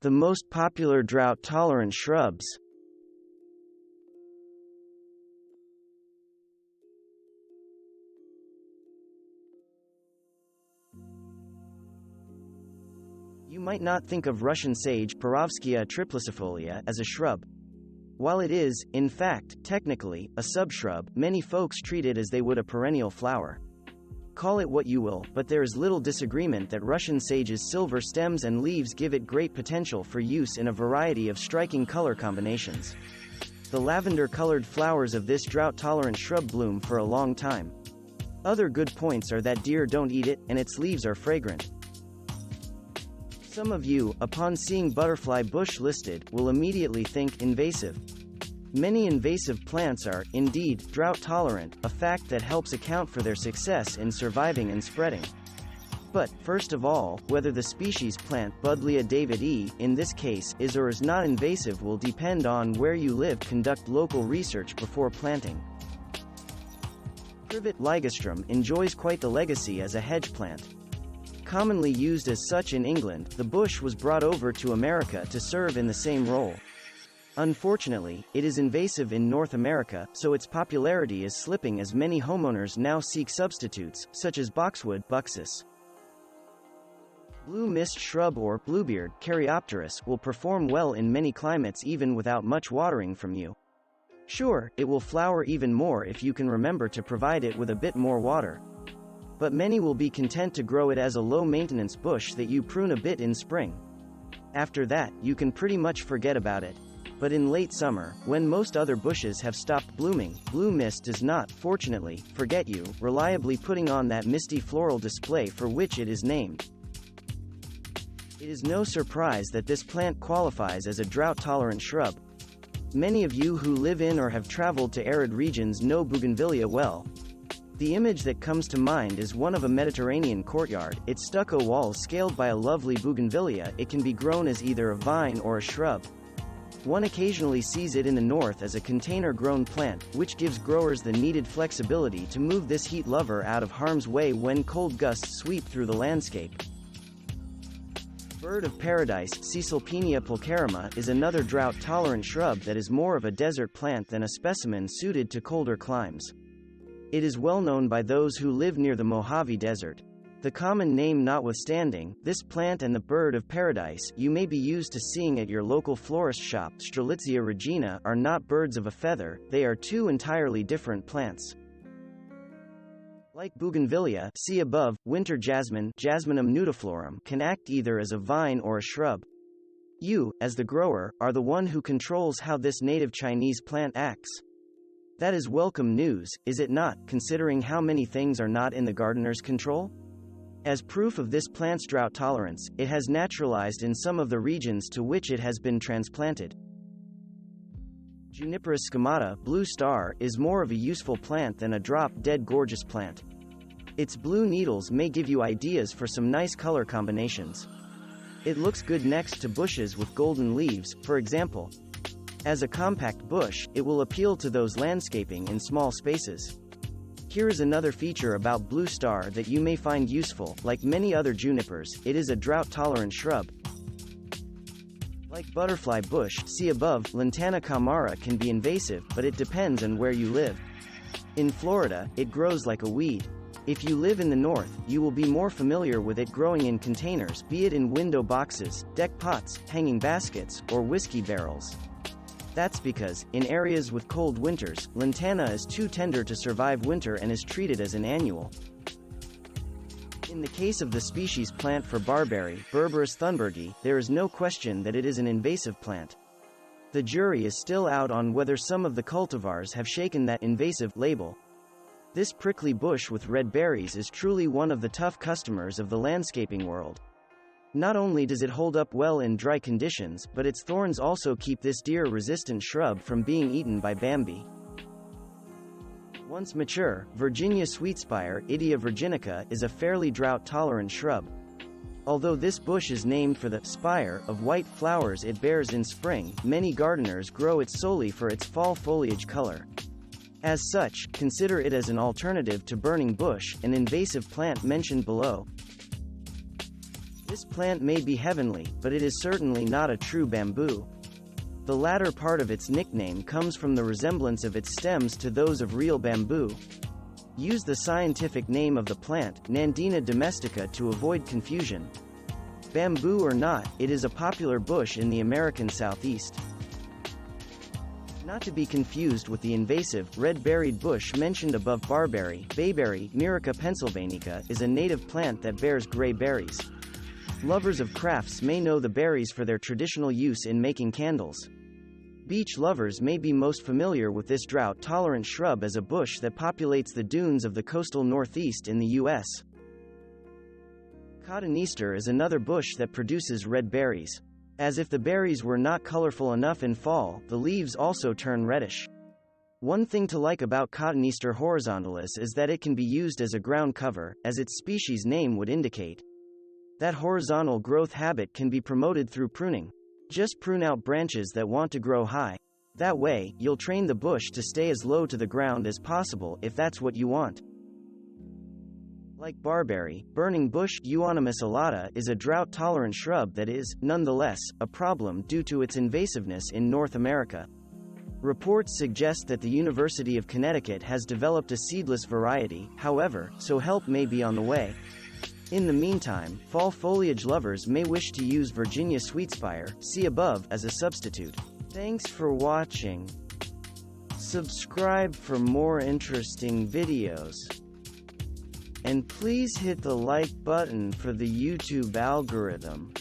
The most popular drought-tolerant shrubs. You might not think of Russian sage Perovskia triplicifolia as a shrub. While it is, in fact, technically, a subshrub, many folks treat it as they would a perennial flower. Call it what you will, but there is little disagreement that Russian sage's silver stems and leaves give it great potential for use in a variety of striking color combinations. The lavender-colored flowers of this drought-tolerant shrub bloom for a long time. Other good points are that deer don't eat it, and its leaves are fragrant. Some of you, upon seeing butterfly bush listed, will immediately think invasive. Many invasive plants are, indeed, drought-tolerant, a fact that helps account for their success in surviving and spreading. But, first of all, whether the species plant Buddleia davidii, in this case, is or is not invasive will depend on where you live. Conduct local research before planting. Privet ligustrum enjoys quite the legacy as a hedge plant. Commonly used as such in England, the bush was brought over to America to serve in the same role. Unfortunately, it is invasive in North America, so its popularity is slipping as many homeowners now seek substitutes, such as boxwood buxus. Blue mist shrub or bluebeard Caryopteris will perform well in many climates even without much watering from you. Sure, it will flower even more if you can remember to provide it with a bit more water. But many will be content to grow it as a low-maintenance bush that you prune a bit in spring. After that, you can pretty much forget about it. But in late summer, when most other bushes have stopped blooming, blue mist does not, fortunately, forget you, reliably putting on that misty floral display for which it is named. It is no surprise that this plant qualifies as a drought-tolerant shrub. Many of you who live in or have traveled to arid regions know Bougainvillea well. The image that comes to mind is one of a Mediterranean courtyard, its stucco walls scaled by a lovely Bougainvillea. It can be grown as either a vine or a shrub. One occasionally sees it in the north as a container-grown plant, which gives growers the needed flexibility to move this heat lover out of harm's way when cold gusts sweep through the landscape. Bird of paradise Caesalpinia pulcherrima is another drought-tolerant shrub that is more of a desert plant than a specimen suited to colder climes. It is well known by those who live near the Mojave Desert. The common name notwithstanding, this plant and the bird of paradise you may be used to seeing at your local florist shop Strelitzia regina are not birds of a feather, they are two entirely different plants. Like Bougainvillea, see above, winter jasmine Jasminum nudiflorum can act either as a vine or a shrub. You, as the grower, are the one who controls how this native Chinese plant acts. That is welcome news, is it not, considering how many things are not in the gardener's control? As proof of this plant's drought tolerance, it has naturalized in some of the regions to which it has been transplanted. Juniper schemata, blue star, is more of a useful plant than a drop-dead gorgeous plant. Its blue needles may give you ideas for some nice color combinations. It looks good next to bushes with golden leaves, for example. As a compact bush, it will appeal to those landscaping in small spaces. Here is another feature about blue star that you may find useful. Like many other junipers, it is a drought-tolerant shrub. Like butterfly bush, see above, Lantana camara can be invasive, but it depends on where you live. In Florida, it grows like a weed. If you live in the north, you will be more familiar with it growing in containers, be it in window boxes, deck pots, hanging baskets, or whiskey barrels. That's because, in areas with cold winters, Lantana is too tender to survive winter and is treated as an annual. In the case of the species plant for barberry, Berberis thunbergi, there is no question that it is an invasive plant. The jury is still out on whether some of the cultivars have shaken that invasive label. This prickly bush with red berries is truly one of the tough customers of the landscaping world. Not only does it hold up well in dry conditions, but its thorns also keep this deer-resistant shrub from being eaten by Bambi. Once mature, Virginia Sweetspire, Idia virginica, is a fairly drought-tolerant shrub. Although this bush is named for the spire of white flowers it bears in spring, many gardeners grow it solely for its fall foliage color. As such, consider it as an alternative to burning bush, an invasive plant mentioned below. This plant may be heavenly, but it is certainly not a true bamboo. The latter part of its nickname comes from the resemblance of its stems to those of real bamboo. Use the scientific name of the plant, Nandina domestica, to avoid confusion. Bamboo or not, it is a popular bush in the American Southeast. Not to be confused with the invasive, red-berried bush mentioned above. Barberry, Bayberry, Myrica pennsylvanica, is a native plant that bears gray berries. Lovers of crafts may know the berries for their traditional use in making candles. Beach lovers may be most familiar with this drought-tolerant shrub as a bush that populates the dunes of the coastal Northeast in the U.S. Cotoneaster is another bush that produces red berries. As if the berries were not colorful enough in fall, the leaves also turn reddish. One thing to like about Cotoneaster horizontalis is that it can be used as a ground cover, as its species name would indicate. That horizontal growth habit can be promoted through pruning. Just prune out branches that want to grow high. That way, you'll train the bush to stay as low to the ground as possible if that's what you want. Like barberry, burning bush Euonymus alata is a drought-tolerant shrub that is, nonetheless, a problem due to its invasiveness in North America. Reports suggest that the University of Connecticut has developed a seedless variety, however, so help may be on the way. In the meantime, fall foliage lovers may wish to use Virginia Sweetspire, see above, as a substitute. Thanks for watching. Subscribe for more interesting videos. And please hit the like button for the YouTube algorithm.